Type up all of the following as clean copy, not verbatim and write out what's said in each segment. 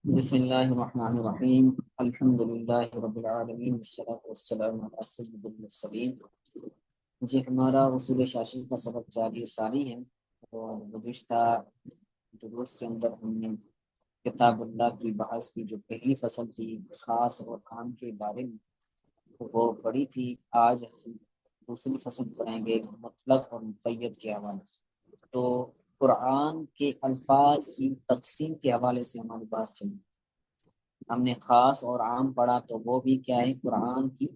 بسم اللہ الرحمن الرحیم الحمد للہ رب العالمین والصلاة والسلام علی سید المرسلین۔ یہ ہمارا اصول شاشی کا سبق جاری ساری ہے، اور گزشتہ دروس کے اندر ہم نے کتاب اللہ کی بحث کی جو پہلی فصل تھی خاص اور عام کے بارے میں وہ پڑھی تھی۔ آج ہم دوسری فصل پڑھیں گے مطلق اور مقید کے حوالے سے۔ تو قرآن کے الفاظ کی تقسیم کے حوالے سے ہماری بات چلی۔ ہم نے خاص اور عام پڑھا، تو وہ بھی کیا ہے، قرآن کی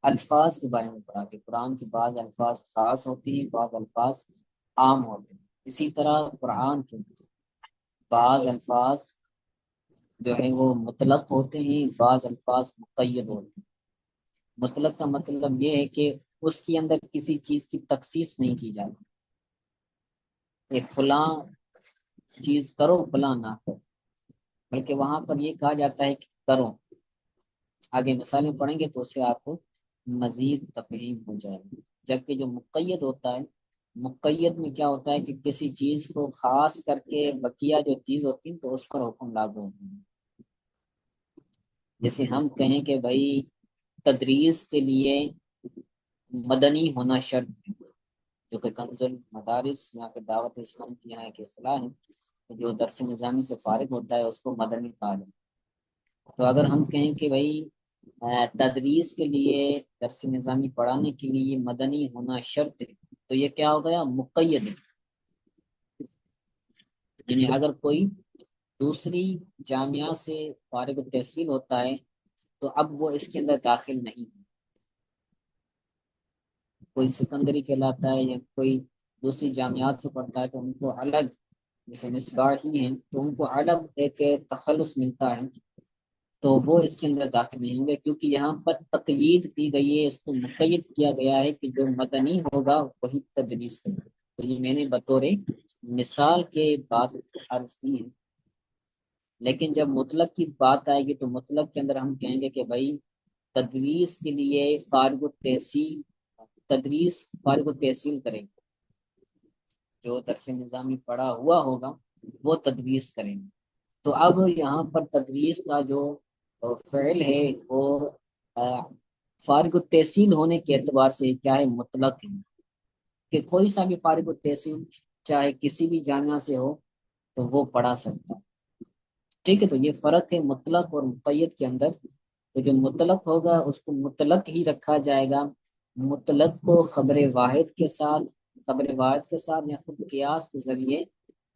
الفاظ کے بارے میں پڑھا کہ قرآن کی بعض الفاظ خاص ہوتی ہیں، بعض الفاظ عام ہوتے ہیں۔ اسی طرح قرآن کے بعض الفاظ جو ہے وہ مطلق ہوتے ہیں، بعض الفاظ مقید ہوتے ہیں۔ مطلق کا مطلب یہ ہے کہ اس کے اندر کسی چیز کی تخصیص نہیں کی جاتی کہ فلاں چیز کرو فلاں نہ کرو، بلکہ وہاں پر یہ کہا جاتا ہے کہ کرو۔ آگے مثالیں پڑھیں گے تو اسے آپ کو مزید تفہیم ہو جائے گی۔ جبکہ جو مقید ہوتا ہے، مقید میں کیا ہوتا ہے کہ کسی چیز کو خاص کر کے بقیہ جو چیز ہوتی ہے تو اس پر حکم لاگو ہوتے ہیں۔ جیسے ہم کہیں کہ بھائی تدریس کے لیے مدنی ہونا شرط ہے، جو کہ کنز المدارس یا پھر دعوت اسلام کی یہاں ایک اصطلاح ہے، جو درس نظامی سے فارغ ہوتا ہے اس کو مدنی کہا جاتا ہے۔ تو اگر ہم کہیں کہ بھائی تدریس کے لیے درس نظامی پڑھانے کے لیے مدنی ہونا شرط ہے، تو یہ کیا ہو گیا، مقید ہے۔ یعنی اگر کوئی دوسری جامعہ سے فارغ التحصیل ہوتا ہے تو اب وہ اس کے اندر داخل نہیں ہے۔ کوئی سکندری کہلاتا ہے یا کوئی دوسری جامعات سے پڑھتا ہے تو ان کو الگ، جیسے مصباح ہی ہیں تو ان کو الگ ایک تخلص ملتا ہے، تو وہ اس کے اندر داخل نہیں ہوں گے، کیونکہ یہاں پر تقیید کی گئی ہے، اس کو مقید کیا گیا ہے کہ جو مدنی ہوگا وہی تدریس کرے۔ تو یہ میں نے بطور مثال کے بات عرض کی ہے۔ لیکن جب مطلق کی بات آئے گی تو مطلق کے اندر ہم کہیں گے کہ بھائی تدریس کے لیے فارغ التحصیل، تدریس فارغ التحصیل کریں گے، جو درس نظامی پڑھا ہوا ہوگا وہ تدریس کریں گے۔ تو اب یہاں پر تدریس کا جو فعل ہے وہ فارغ التحصیل ہونے کے اعتبار سے کیا ہے، مطلق ہے، کہ کوئی سا بھی فارغ التحصیل چاہے کسی بھی جامعہ سے ہو تو وہ پڑھا سکتا ہے۔ ٹھیک ہے، تو یہ فرق ہے مطلق اور مقید کے اندر۔ تو جو مطلق ہوگا اس کو مطلق ہی رکھا جائے گا، مطلق کو خبر واحد کے ساتھ، خبر واحد کے ساتھ یا خود قیاس کے ذریعے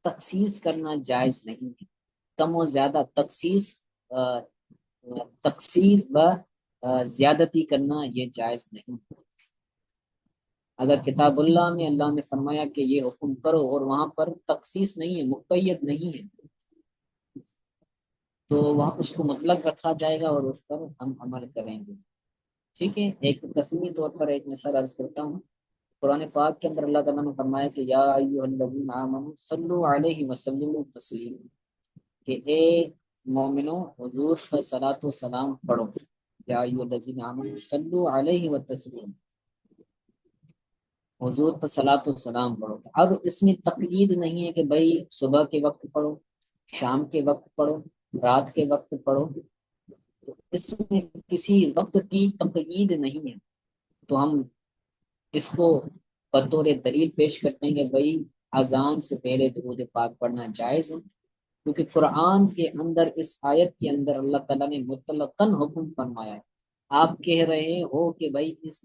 تخصیص کرنا جائز نہیں ہے۔ کم و زیادہ تخصیص، تقصیر و زیادتی کرنا یہ جائز نہیں۔ اگر کتاب اللہ میں اللہ نے فرمایا کہ یہ حکم کرو اور وہاں پر تخصیص نہیں ہے، مقید نہیں ہے، تو وہاں اس کو مطلق رکھا جائے گا اور اس پر ہم عمل کریں گے۔ ٹھیک ہے، ایک تفہیمی طور پر ایک مثال عرض کرتا ہوں۔ قرآن پاک کے اندر اللہ تعالیٰ نے فرمایا کہ یا ایھا الذین آمنوا صلوا علیہ وسلموا تسلیما، کہ اے مومنو حضور پر صلاۃ و سلام پڑھو۔ یا ایھا الذین آمنوا صلوا علیہ وتسلیما، حضور پر صلاۃ و سلام پڑھو۔ اب اس میں تقیید نہیں ہے کہ بھائی صبح کے وقت پڑھو، شام کے وقت پڑھو، رات کے وقت پڑھو، تو اس میں کسی وقت کی تقیید نہیں ہے۔ تو ہم اس کو بطور دلیل پیش کرتے ہیں کہ بھائی اذان سے پہلے درود پاک پڑھنا جائز ہے، کیونکہ قرآن کے اندر اس آیت کے اندر اللہ تعالیٰ نے مطلقاً حکم فرمایا ہے۔ آپ کہہ رہے ہو کہ بھائی اس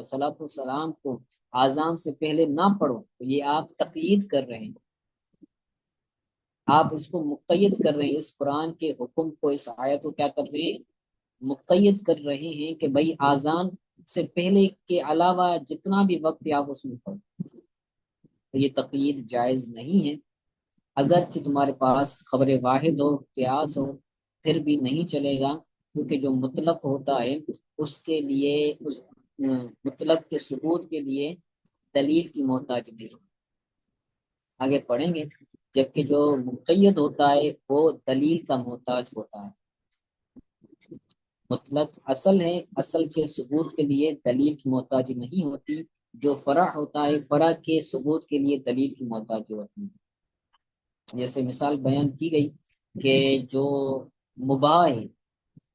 صلاۃ والسلام کو اذان سے پہلے نہ پڑھو، تو یہ آپ تقیید کر رہے ہیں، آپ اس کو مقید کر رہے ہیں، اس قرآن کے حکم کو، اس آیت کو کیا کر رہے ہیں، مقید کر رہے ہیں کہ بھائی اذان سے پہلے کے علاوہ جتنا بھی وقت آپ اس میں پڑھو، تو یہ تقیید جائز نہیں ہے۔ اگرچہ تمہارے پاس خبر واحد ہو، قیاس ہو، پھر بھی نہیں چلے گا، کیونکہ جو مطلق ہوتا ہے اس کے لیے، اس مطلق کے ثبوت کے لیے دلیل کی محتاج نہیں۔ آگے پڑھیں گے، جبکہ جو مقید ہوتا ہے وہ دلیل کا محتاج ہوتا ہے۔ مطلق اصل ہے، اصل کے ثبوت کے لیے دلیل کی محتاجی نہیں ہوتی، جو فرع ہوتا ہے فرع کے ثبوت کے لیے دلیل کی محتاجی ہوتی ہے۔ جیسے مثال بیان کی گئی کہ جو مباح ہے،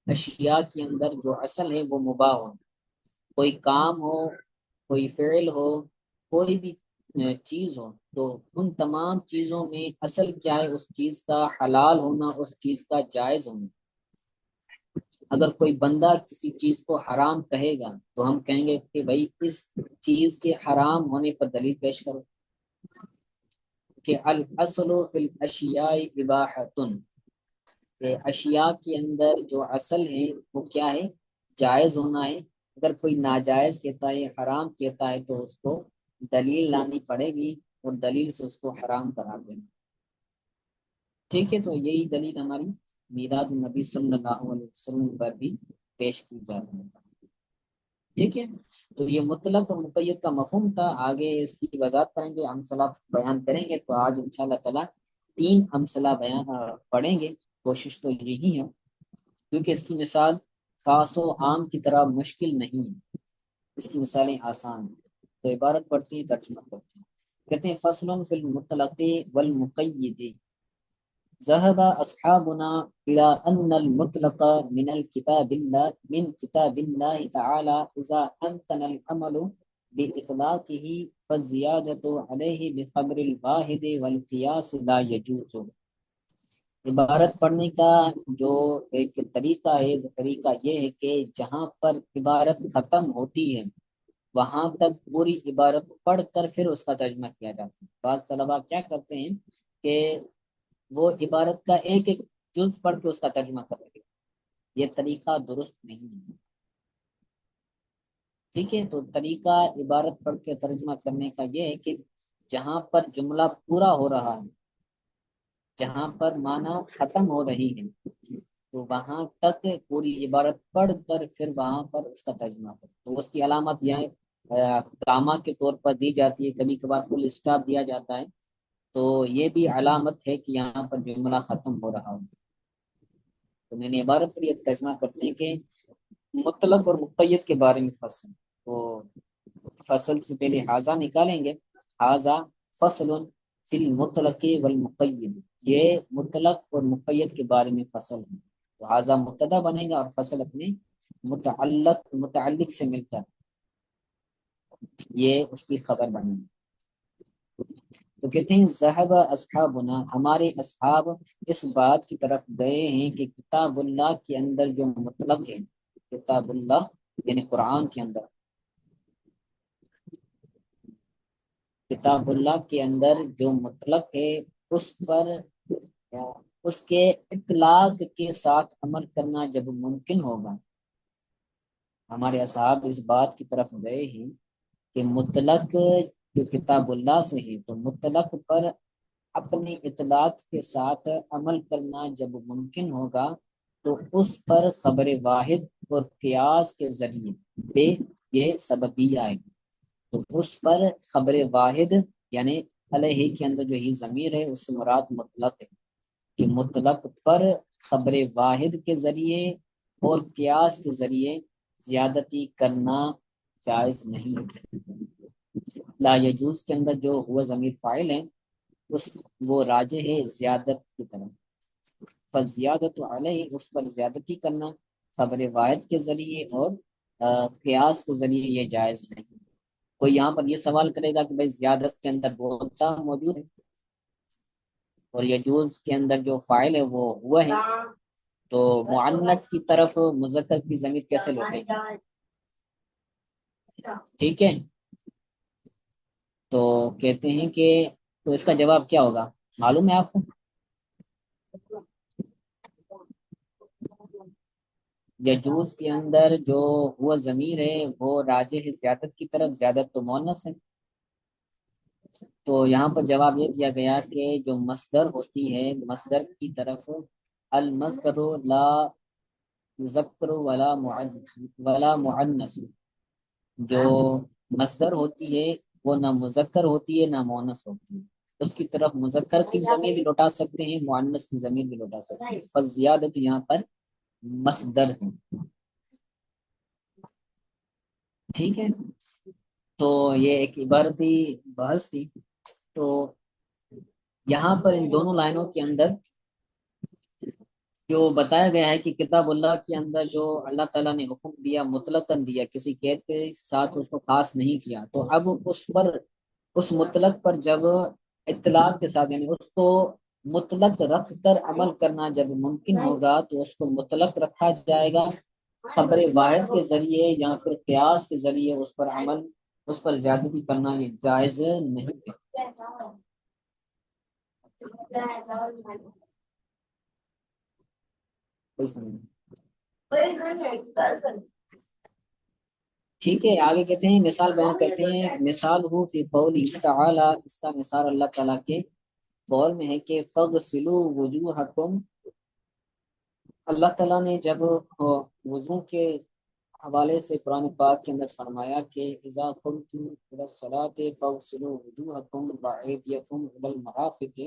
اشیاء کے اندر جو اصل ہے وہ مباح ہو، کوئی کام ہو، کوئی فعل ہو، کوئی بھی چیز ہو، تو ان تمام چیزوں میں اصل کیا ہے؟ اس چیز کا حلال ہونا، اس چیز کا جائز ہونا۔ اگر کوئی بندہ کسی چیز کو حرام کہے گا تو ہم کہیں گے کہ بھائی اس چیز کے حرام ہونے پر دلیل پیش کرو، کہ الاصل فی الاشیاء اباحۃ، کہ اشیاء کے اندر جو اصل ہے وہ کیا ہے؟ جائز ہونا ہے۔ اگر کوئی ناجائز کہتا ہے، حرام کہتا ہے، تو اس کو دلیل لانی پڑے گی اور دلیل سے اس کو حرام قرار دینا۔ ٹھیک ہے، تو یہی دلیل ہماری میلاد النبی صلی اللہ علیہ وسلم پر بھی پیش کی جا رہی ہے۔ ٹھیک ہے، تو یہ مطلق اور مقید کا مفہوم تھا۔ آگے اس کی وضاحت کریں گے، امثلہ بیان کریں گے، تو آج انشاءاللہ تعالی 3 امثلہ بیان پڑھیں گے۔ کوشش تو یہی ہے، کیونکہ اس کی مثال خاص و عام کی طرح مشکل نہیں ہے، اس کی مثالیں آسان ہیں۔ تو عبارت پڑھتے ہیں، ترجمہ کرتے ہیں۔ کہتے ہیں فصل فی المطلق والمقید، ذهب أصحابنا إلى أن المطلق من الكتاب الله من كتاب الله تعالى إذا أمكن العمل بإطلاقه فالزيادة عليه بخبر الواحد والقياس لا يجوز۔ عبارت پڑھنے کا جو ایک طریقہ ہے، وہ طریقہ یہ ہے کہ جہاں پر عبارت ختم ہوتی ہے وہاں تک پوری عبارت پڑھ کر پھر اس کا ترجمہ کیا جاتا ہے۔ بعض طلباء کیا کرتے ہیں کہ وہ عبارت کا ایک ایک جز پڑھ کے اس کا ترجمہ کر رہے، یہ طریقہ درست نہیں ہے۔ ٹھیک ہے، تو طریقہ عبارت پڑھ کے ترجمہ کرنے کا یہ ہے کہ جہاں پر جملہ پورا ہو رہا ہے، جہاں پر معنی ختم ہو رہی ہے، تو وہاں تک پوری عبارت پڑھ کر پھر وہاں پر اس کا ترجمہ کرو۔ تو اس کی علامت یہاں کاما کے طور پر دی جاتی ہے، کبھی کبھار فل اسٹاپ دیا جاتا ہے، تو یہ بھی علامت ہے کہ یہاں پر جملہ ختم ہو رہا ہو۔ تو میں نے عبارت پر یہ ترجمہ کرتے ہیں کہ مطلق اور مقید کے بارے میں فصل، تو فصل سے پہلے حاضہ نکالیں گے، حاضہ فصل فی المطلق والمقید، یہ مطلق اور مقید کے بارے میں فصل ہے۔ تو حاضہ مبتدا بنے گا اور فصل اپنے متعلق سے مل کر یہ اس کی خبر بنے گی۔ تو کہتے ہیں ذهب اصحابنا، ہمارے اصحاب اس بات کی طرف گئے ہیں کہ کتاب اللہ کے اندر جو مطلق ہے، کتاب اللہ یعنی قرآن کے اندر، کتاب اللہ کے اندر جو مطلق ہے اس پر اس کے اطلاق کے ساتھ عمل کرنا جب ممکن ہوگا۔ ہمارے اصحاب اس بات کی طرف گئے ہیں کہ مطلق جو کتاب اللہ سے ہے، تو مطلق پر اپنی اطلاق کے ساتھ عمل کرنا جب ممکن ہوگا، تو اس پر خبر واحد اور قیاس کے ذریعے بے یہ سببیہ آئے گی۔ تو اس پر خبر واحد یعنی علیہ کے اندر جو ہی ضمیر ہے اس سے مراد مطلق ہے، کہ مطلق پر خبر واحد کے ذریعے اور قیاس کے ذریعے زیادتی کرنا جائز نہیں ہے۔ لا یجوز کے اندر جو ہوا ضمیر فاعل ہے، اس وہ راجع ہے زیادت کی طرف، فزیادت علیہ اس پر زیادتی کرنا خبر واحد کے ذریعے اور قیاس کے ذریعے یہ جائز نہیں۔ کوئی یہاں پر یہ سوال کرے گا کہ بھائی زیادت کے اندر بہتا موجود ہے اور یجوز کے اندر جو فاعل ہے وہ ہوا ہے، تو معنت کی طرف مذکر کی ضمیر کیسے لوٹے گی؟ ٹھیک ہے، تو کہتے ہیں کہ تو اس کا جواب کیا ہوگا معلوم ہے آپ کو؟ یجوز کے اندر جو ہوا ضمیر ہے وہ راجع ہے زیادت کی طرف، زیادت تو مؤنث ہے، تو یہاں پر جواب یہ دیا گیا کہ جو مصدر ہوتی ہے، مصدر کی طرف المصدر لا مذکر ولا مؤنث، جو مصدر ہوتی ہے وہ نہ مذکر ہوتی ہے نہ مؤنث ہوتی ہے، اس کی طرف مذکر کی ضمیر بھی لوٹا سکتے ہیں، مؤنث کی ضمیر بھی لوٹا سکتے ہیں، فزیادت یہاں پر مصدر ہے۔ ٹھیک ہے، تو یہ ایک عبارتی بحث تھی۔ تو یہاں پر ان دونوں لائنوں کے اندر جو بتایا گیا ہے کہ کتاب اللہ کے اندر جو اللہ تعالیٰ نے حکم دیا مطلقاً دیا، کسی قید کے ساتھ اس کو خاص نہیں کیا، تو اب اس پر، اس مطلق پر جب اطلاق کے ساتھ، یعنی اس کو مطلق رکھ کر عمل کرنا جب ممکن ہوگا تو اس کو مطلق رکھا جائے گا، خبر واحد کے ذریعے یا پھر قیاس کے ذریعے اس پر عمل، اس پر زیادتی کرنا یہ جائز نہیں ہے۔ ٹھیک ہے، آگے کہتے ہیں مثال بیان کرتے ہیں، مثال ہو فی قولی تعالی، اس کا مثال اللہ تعالیٰ کے قول میں ہے کہ فغسلوا وجوہکم، اللہ تعالیٰ نے جب وضو کے حوالے سے قرآن پاک کے اندر فرمایا کہ اذا قمتم الى الصلاة فاغسلوا وجوہکم وایدیکم الى المرافق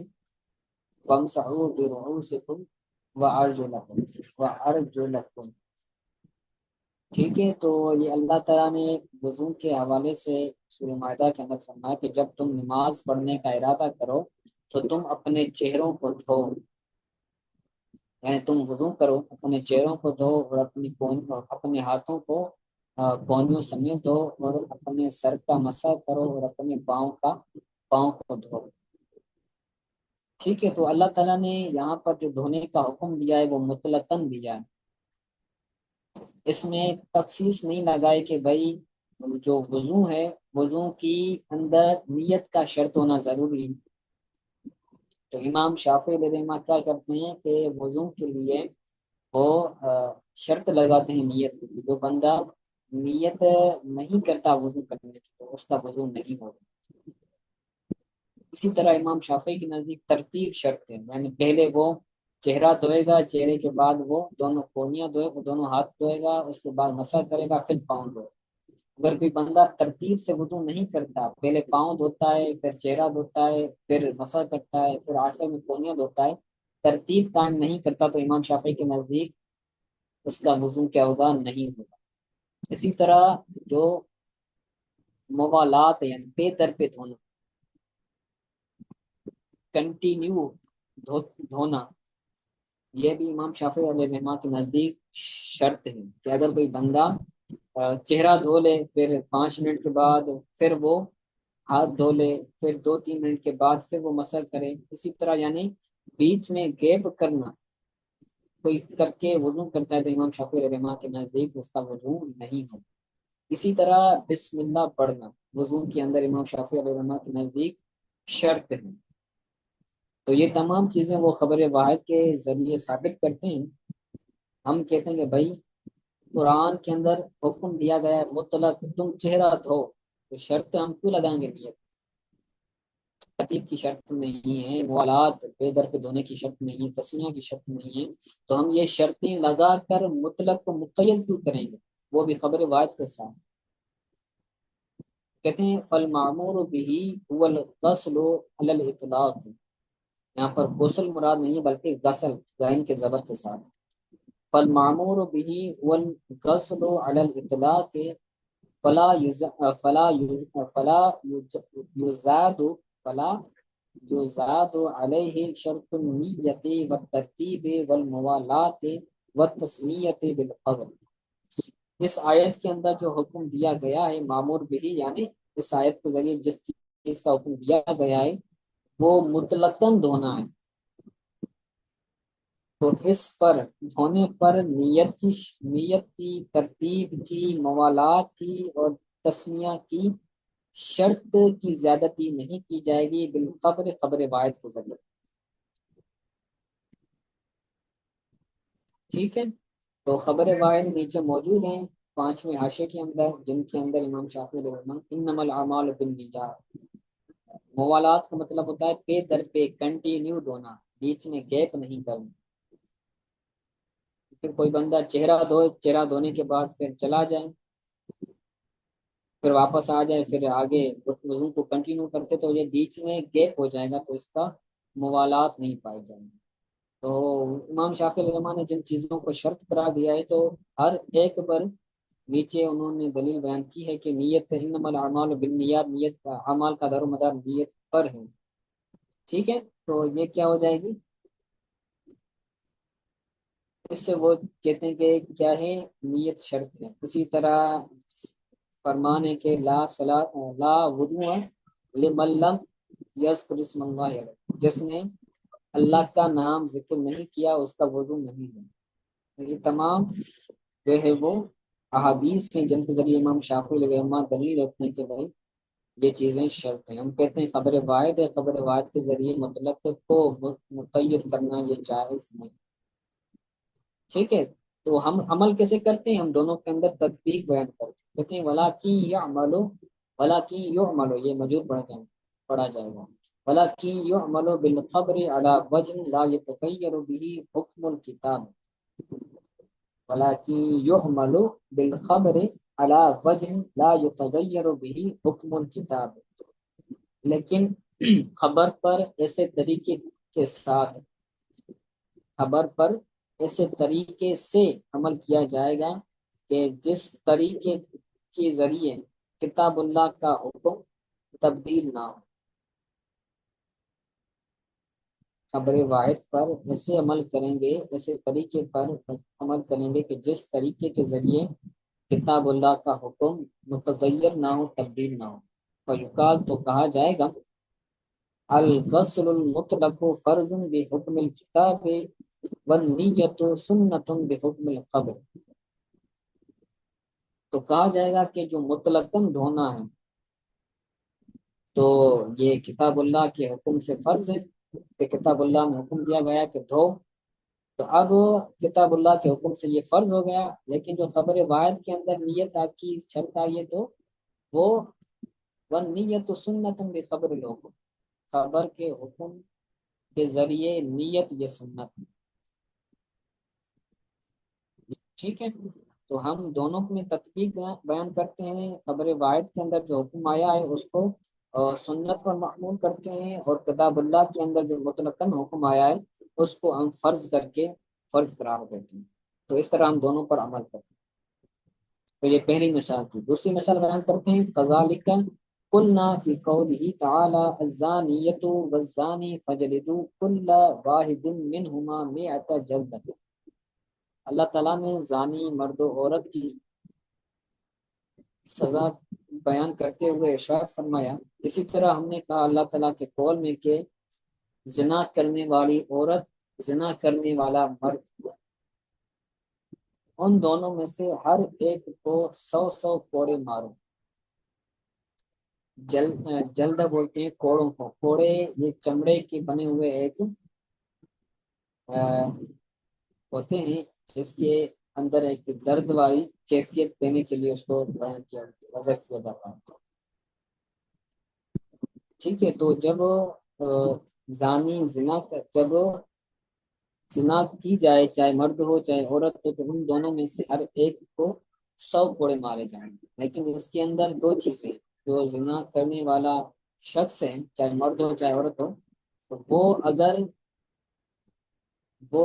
وامسحوا برؤوسکم وارجلکم، ٹھیک ہے، تو یہ اللہ تعالیٰ نے وضو کے حوالے سے سورہ مائدہ کے اندر فرمایا کہ جب تم نماز پڑھنے کا ارادہ کرو تو تم اپنے چہروں کو دھو، یعنی تم وضو کرو، اپنے چہروں کو دھو اور اپنے ہاتھوں کو کونیوں سمیت دھو، اور اپنے سر کا مسح کرو اور اپنے پاؤں کو دھو، ٹھیک ہے۔ تو اللہ تعالیٰ نے یہاں پر جو دھونے کا حکم دیا ہے وہ مطلقاً دیا ہے، اس میں تخصیص نہیں لگائے کہ بھائی جو وضو ہے، وضو کی اندر نیت کا شرط ہونا ضروری ہے۔ تو امام شافعی علیہ رحمہ کیا کرتے ہیں کہ وضو کے لیے وہ شرط لگاتے ہیں نیت کی، جو بندہ نیت نہیں کرتا وضو کرنے کی تو اس کا وضو نہیں ہوگا۔ اسی طرح امام شافعی کے نزدیک ترتیب شرط ہے، یعنی پہلے وہ چہرہ دھوئے گا، چہرے کے بعد وہ دونوں کونیاں دھوئے گا، دونوں ہاتھ دھوئے گا، اس کے بعد مسح کرے گا، پھر پاؤں دھوئے گا۔ اگر کوئی بندہ ترتیب سے وضو نہیں کرتا، پہلے پاؤں دھوتا ہے، پھر چہرہ دھوتا ہے، پھر مسح کرتا ہے، پھر آخر میں کونیاں دھوتا ہے، ترتیب قائم نہیں کرتا، تو امام شافعی کے نزدیک اس کا وضو کیا ہوگا؟ نہیں ہوگا۔ اسی طرح جو موالات ہے، یعنی پے در پہ دھونا، کنٹینیو دھونا، یہ بھی امام شافعی علیہ رحمہ کے نزدیک شرط ہے کہ اگر کوئی بندہ چہرہ دھو لے، پھر 5 منٹ کے بعد پھر وہ ہاتھ دھو لے، پھر 2-3 منٹ کے بعد پھر وہ مسح کرے، اسی طرح یعنی بیچ میں گیپ کرنا کوئی کر کے وضو کرتا ہے تو امام شافعی علیہ رحمہ کے نزدیک اس کا وضو نہیں ہو۔ اسی طرح بسم اللہ پڑھنا وضو کے اندر امام شافعی علیہ رحمہ کے نزدیک شرط ہے۔ تو یہ تمام چیزیں وہ خبر واحد کے ذریعے ثابت کرتے ہیں۔ ہم کہتے ہیں کہ بھائی قرآن کے اندر حکم دیا گیا ہے مطلق تم چہرہ دھو، تو شرط ہم کیوں لگائیں گے؟ نیت ترتیب کی شرط نہیں ہے، موالات بے در پہ دھونے کی شرط نہیں ہے، تسمیہ کی شرط نہیں ہے، تو ہم یہ شرطیں لگا کر مطلق کو مقید کیوں کریں گے، وہ بھی خبر واحد کے ساتھ۔ کہتے ہیں فالمعمور به هو الغسل علی الاطلاق، یہاں پر غسل مراد نہیں ہے بلکہ غسل غین کے زبر کے ساتھ۔ فالمعمور به هو الغسل علی الاطلاق فلا یز فلا یز فلا یزاد فلا یزاد علیہ شرط النیت والترتیب والموالات والتسمیت بالقول۔ اس آیت کے اندر جو حکم دیا گیا ہے معمور بھی، یعنی اس آیت کے ذریعے جس چیز کا حکم دیا گیا ہے وہ مطلقاً دھونا ہے، تو اس پر دھونے پر نیت کی ترتیب کی، موالات کی اور تسمیہ کی شرط کی زیادتی نہیں کی جائے گی، بالخبر خبر واحد کے ذریعے، ٹھیک ہے۔ تو خبر واحد نیچے موجود ہیں 5ویں حاشے کے اندر، جن کے اندر امام شافعی علیہ الرحمہ انما الاعمال بالنیات، موالات کا مطلب ہوتا ہے پے در پہ کنٹینیو دھونا، بیچ میں گیپ نہیں کرنا۔ پھر کوئی بندہ چہرہ دھوئے، چہرہ دھونے کے بعد پھر چلا جائے، پھر واپس آ جائے، پھر آگے وضو کو کنٹینیو کرتے، تو یہ بیچ میں گیپ ہو جائے گا، تو اس کا موالات نہیں پائے جائیں گے۔ تو امام شافعی علیہ الرحمہ نے جن چیزوں کو شرط قرار دیا ہے تو ہر ایک پر نیچے انہوں نے دلیل بیان کی ہے کہ نیت انما الاعمال بالنیات، نیت کا اعمال کا دار و مدار نیت پر ہے، ٹھیک ہے۔ تو یہ کیا ہو جائے گی؟ اس سے وہ کہتے ہیں کہ کیا ہے، نیت شرط ہے۔ اسی طرح فرمان ہے کہ لا وضوء لمن لم یذکر اسم اللہ علیہ، جس نے اللہ کا نام ذکر نہیں کیا اس کا وضو نہیں ہے۔ یہ تمام جو ہے وہ احادیث ہیں جن کے ذریعے امام شافعی علیہ الرحمہ دلیل رکھتے ہیں کہ بھائی یہ چیزیں شرط ہیں۔ ہم کہتے ہیں خبر واحد ہے، خبر واحد کے ذریعے مطلق کو متعین کرنا یہ جائز نہیں۔ ٹھیک ہے، تو ہم عمل کیسے کرتے ہیں؟ ہم دونوں کے اندر تطبیق بیان کرتے ہیں، کہتے ہیں ولاکی یعملو، ولاکی یعملو، یہ مجور پڑھا جائے گا، ولاکی یعملو بالخبر علی وجہ لا یتغیر به حکم الکتاب، ولاکی یعملو بالخبر علی وجہ لا یتغیر به حکم الکتاب، لیکن خبر پر ایسے طریقے کے ساتھ، خبر پر ایسے طریقے سے عمل کیا جائے گا کہ جس طریقے کے ذریعے کتاب اللہ کا حکم تبدیل نہ ہو۔ خبر واحد پر ایسے عمل کریں گے، ایسے طریقے پر عمل کریں گے کہ جس طریقے کے ذریعے کتاب اللہ کا حکم متغیر نہ ہو، تبدیل نہ ہو۔ فیقال، تو کہا جائے گا الغسل المطلق فرض بحکم الکتاب والنیت سنت بحکم القبر، تو کہا جائے گا کہ جو مطلقاً دھونا ہے تو یہ کتاب اللہ کے حکم سے فرض ہے، کہ کتاب اللہ میں حکم دیا گیا کہ دھو، تو اب کتاب اللہ کے حکم سے یہ فرض ہو گیا، لیکن جو خبر واحد کے اندر نیت کی شرط آئی ہے تو وہ والنیت سنت بخبر الحکم، خبر کے حکم کے ذریعے نیت یہ سنت ہے۔ ٹھیک ہے، تو ہم دونوں میں تطبیق بیان کرتے ہیں، خبر واحد کے اندر جو حکم آیا ہے اس کو سنت پر معمول کرتے ہیں، اور کتاب اللہ کے اندر جو مطلقاً حکم آیا ہے اس کو ہم فرض کر کے فرض قرار دیتے ہیں، تو اس طرح ہم دونوں پر عمل کرتے ہیں۔ تو یہ پہلی مثال تھی۔ دوسری مثال بیان کرتے ہیں کذالک قلنا فی قوله تعالی الزانیۃ والزانی فجلدوا کل واحد منہما مئۃ جلدۃ، اللہ تعالیٰ نے زانی مرد و عورت کی سزا بیان کرتے ہوئے ارشاد فرمایا، اسی طرح ہم نے کہا اللہ تعالیٰ کے قول میں کہ زنا کرنے والی عورت، زنا کرنے والا مرد، ان دونوں میں سے ہر ایک کو 100 کوڑے مارو۔ جلد بولتے ہیں کوڑوں کو، کوڑے یہ چمڑے کے بنے ہوئے ایک ہوتے ہیں جس کے اندر ایک درد والی کیفیت دینے کے لیے اس کو بیان کیا وضع کیا جاتا ہے۔ ٹھیک ہے، تو جب زانی جب زنا کی جائے، چاہے مرد ہو چاہے عورت ہو، تو ان دونوں میں سے ہر ایک کو 100 کوڑے مارے جائیں گے، لیکن اس کے اندر دو چیزیں، جو زنا کرنے والا شخص ہے چاہے مرد ہو چاہے عورت ہو، تو وہ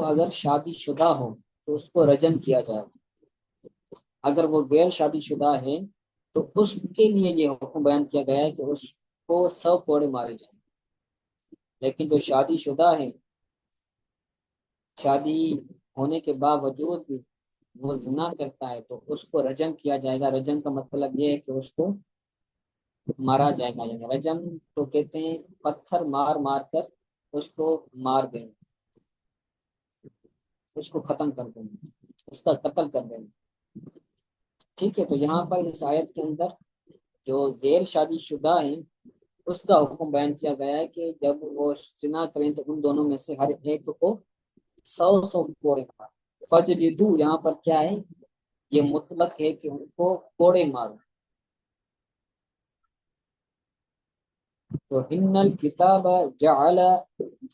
اگر شادی شدہ ہو تو اس کو رجم کیا جائے، اگر وہ غیر شادی شدہ ہے تو اس کے لیے یہ حکم بیان کیا گیا ہے کہ اس کو 100 کوڑے مارے جائیں، لیکن جو شادی شدہ ہے، شادی ہونے کے باوجود بھی وہ زنا کرتا ہے تو اس کو رجم کیا جائے گا۔ رجم کا مطلب یہ ہے کہ اس کو مارا جائے گا، یعنی رجم تو کہتے ہیں پتھر مار مار کر اس کو مار دیں، اس کو ختم کر دیں، اس کا قتل کر دیں۔ ٹھیک ہے، تو یہاں پر اس آیت کے اندر جو غیر شادی شدہ ہیں اس کا حکم بیان کیا گیا ہے کہ جب وہ زنا کریں تو ان دونوں میں سے ہر ایک کو 100 کوڑے مارو۔ فجلدو یہاں پر کیا ہے؟ یہ مطلق ہے کہ ان کو کوڑے مارو۔ تو ان الکتاب جعل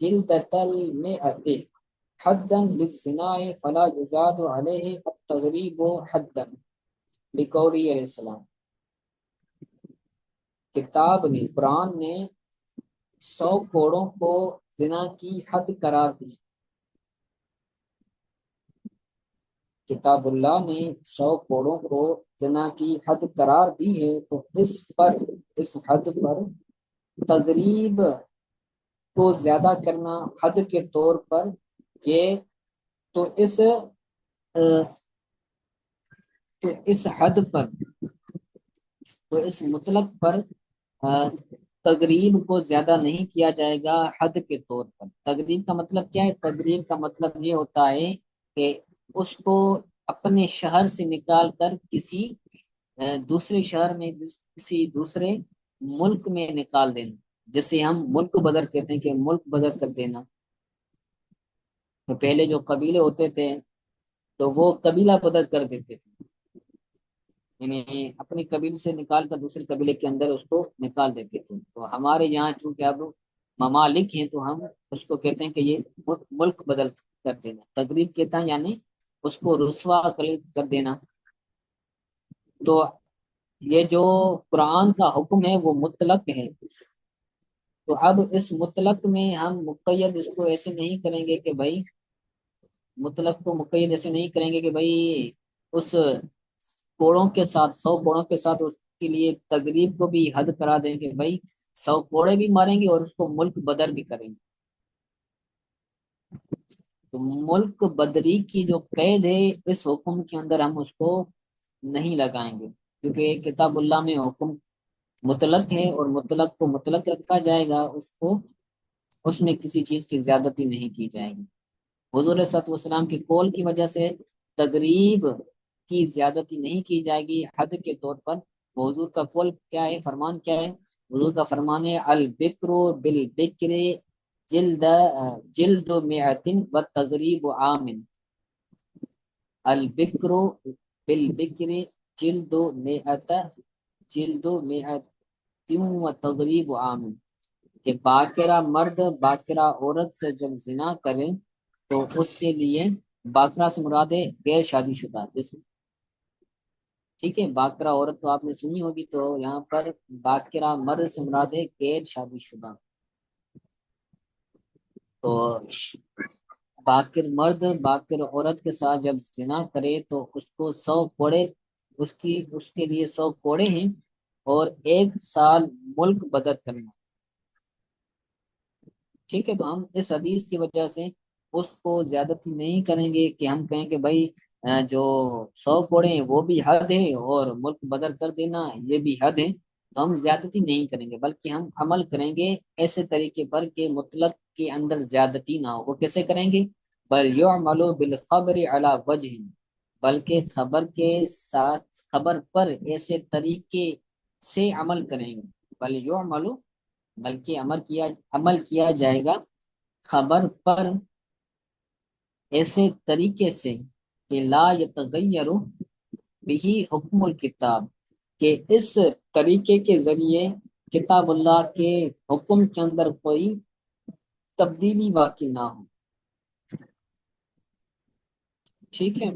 جلدۃ المئۃ حدا للزنا فلا یزاد علیہ التغریب حدا لقوله علیہ السلام، کتاب نے، قرآن نے 100 کوڑوں کو زنا کی حد قرار دی، کتاب اللہ نے 100 کوڑوں کو زنا کی حد قرار دی ہے، تو اس حد پر تغریب کو زیادہ کرنا حد کے طور پر، یہ تو اس تو اس حد پر، تو اس مطلق پر تقریب کو زیادہ نہیں کیا جائے گا حد کے طور پر۔ تقریب کا مطلب کیا ہے؟ تقریب کا مطلب یہ ہوتا ہے کہ اس کو اپنے شہر سے نکال کر کسی دوسرے شہر میں، کسی دوسرے ملک میں نکال دینا، جسے ہم ملک بدر کہتے ہیں، کہ ملک بدر کر دینا۔ تو پہلے جو قبیلے ہوتے تھے تو وہ قبیلہ بدر کر دیتے تھے، یعنی اپنے قبیلے سے نکال کر دوسرے قبیلے کے اندر اس کو نکال دیتے تھے۔ تو ہمارے یہاں چونکہ اب ممالک ہیں تو ہم اس کو کہتے ہیں کہ یہ ملک بدل کر دینا، تقریب کہتا ہے یعنی اس کو رسوا کر دینا۔ تو یہ جو قرآن کا حکم ہے وہ مطلق ہے، تو اب اس مطلق میں ہم مقید اس کو ایسے نہیں کریں گے کہ بھائی، مطلق کو مقید ایسے نہیں کریں گے کہ بھائی اس کوڑوں کے ساتھ، 100 کوڑوں کے ساتھ اس کے لیے تقریب کو بھی حد کرا دیں گے بھائی 100 کوڑے بھی ماریں گے اور اس کو ملک بدر بھی کریں گے۔ تو ملک بدری کی جو قید ہے اس حکم کے اندر ہم اس کو نہیں لگائیں گے، کیونکہ کتاب اللہ میں حکم مطلق ہے اور مطلق کو مطلق رکھا جائے گا، اس کو اس میں کسی چیز کی زیادتی نہیں کی جائے گی۔ حضور صلی اللہ علیہ وسلم کے قول کی وجہ سے تقریب کی زیادتی نہیں کی جائے گی حد کے طور پر۔ حضور کا قول کیا ہے، فرمان کیا ہے؟ حضور کا فرمان ہے البکر بالبکر جلد جلد مئتن و تقریب عام، البکر بالبکر جلد مئت جلد مئت و تقریب عام، کہ باقرہ مرد باقرہ عورت سے جب زنا کرے تو اس کے لیے، باقرہ سے مراد ہے غیر شادی شدہ، جس ٹھیک ہے، باقرہ عورت تو آپ نے سنی ہوگی، تو یہاں پر باقرہ مرد سے مراد ہے غیر شادی شدہ۔ تو باقر مرد باقر عورت کے ساتھ جب زنا کرے تو اس کو 100 کوڑے، اس کے لیے 100 کوڑے ہیں، اور 1 سال ملک بدر کرنا۔ ٹھیک ہے، تو ہم اس حدیث کی وجہ سے اس کو زیادتی نہیں کریں گے کہ ہم کہیں کہ بھائی جو 100 کوڑے ہیں وہ بھی حد ہے اور ملک بدر کر دینا یہ بھی حد ہے، تو ہم زیادتی نہیں کریں گے، بلکہ ہم عمل کریں گے ایسے طریقے پر کہ مطلق کے اندر زیادتی نہ ہو۔ وہ کیسے کریں گے؟ بل یعمل بالخبر علی وجہ، بلکہ خبر کے ساتھ، خبر پر ایسے طریقے سے عمل کریں گے۔ بل یعمل، بلکہ عمل کیا جائے گا خبر پر ایسے طریقے سے کہ لا یتغیر بہی حکم الکتاب، کہ اس طریقے کے ذریعے کتاب اللہ کے حکم کے اندر کوئی تبدیلی واقع نہ ہو۔ ٹھیک ہے،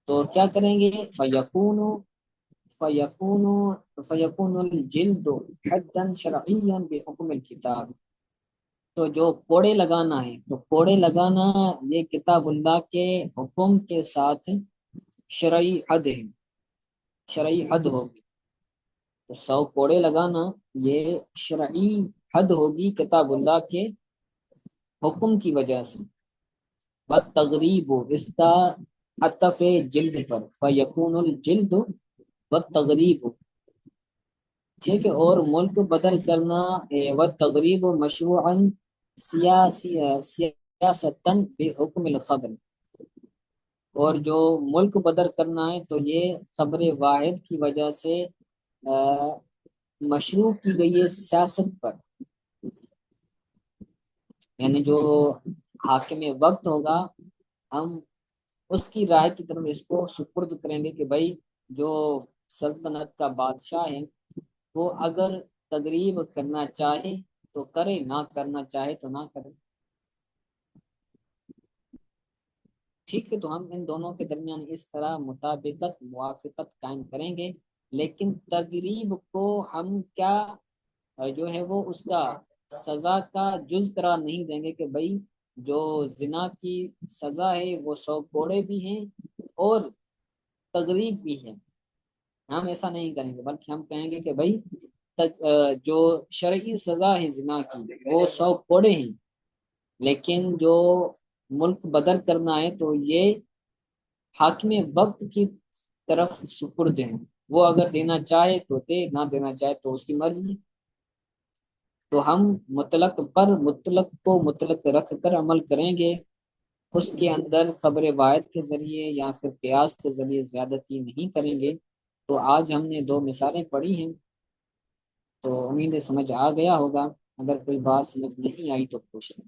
تو کیا کریں گے؟ فیکون فیکون الجلد حدا شرعیا بحکم الکتاب، تو جو کوڑے لگانا ہے، تو کوڑے لگانا یہ کتاب اللہ کے حکم کے ساتھ شرعی حد ہے، شرعی حد ہوگی۔ تو 100 کوڑے لگانا یہ شرعی حد ہوگی کتاب اللہ کے حکم کی وجہ سے۔ بات تغریب اس کا عطف جلد پر، فیکون الجلد و تغریب، ٹھیک ہے، اور ملک بدل کرنا و تغریب مشروعا سیاستن بحکم الخبر، اور جو ملک بدر کرنا ہے تو یہ خبر واحد کی وجہ سے مشروع کی گئی ہے سیاست پر، یعنی جو حاکم وقت ہوگا ہم اس کی رائے کی طرف اس کو سپرد کریں گے کہ بھائی جو سلطنت کا بادشاہ ہے وہ اگر تقریب کرنا چاہے تو کرے، نہ کرنا چاہے تو نہ کرے۔ ٹھیک ہے، تو ہم ان دونوں کے درمیان اس طرح مطابقت، موافقت قائم کریں گے، لیکن تقریب کو ہم کیا جو ہے وہ اس کا سزا کا جز قرار نہیں دیں گے کہ بھائی جو زنا کی سزا ہے وہ 100 کوڑے بھی ہیں اور تقریب بھی ہے، ہم ایسا نہیں کریں گے، بلکہ ہم کہیں گے کہ بھائی جو شرعی سزا ہے زنا کی وہ 100 کوڑے ہیں، لیکن جو ملک بدر کرنا ہے تو یہ حاکم وقت کی طرف سپرد ہیں، وہ اگر دینا چاہے تو دے، نہ دینا چاہے تو اس کی مرضی۔ تو ہم مطلق پر مطلق کو مطلق رکھ کر عمل کریں گے، اس کے اندر خبر واحد کے ذریعے یا پھر قیاس کے ذریعے زیادتی نہیں کریں گے۔ تو آج ہم نے 2 مثالیں پڑھی ہیں، تو امید ہے سمجھ آ گیا ہوگا، اگر کوئی بات سمجھ نہیں آئی تو پوچھ لیں۔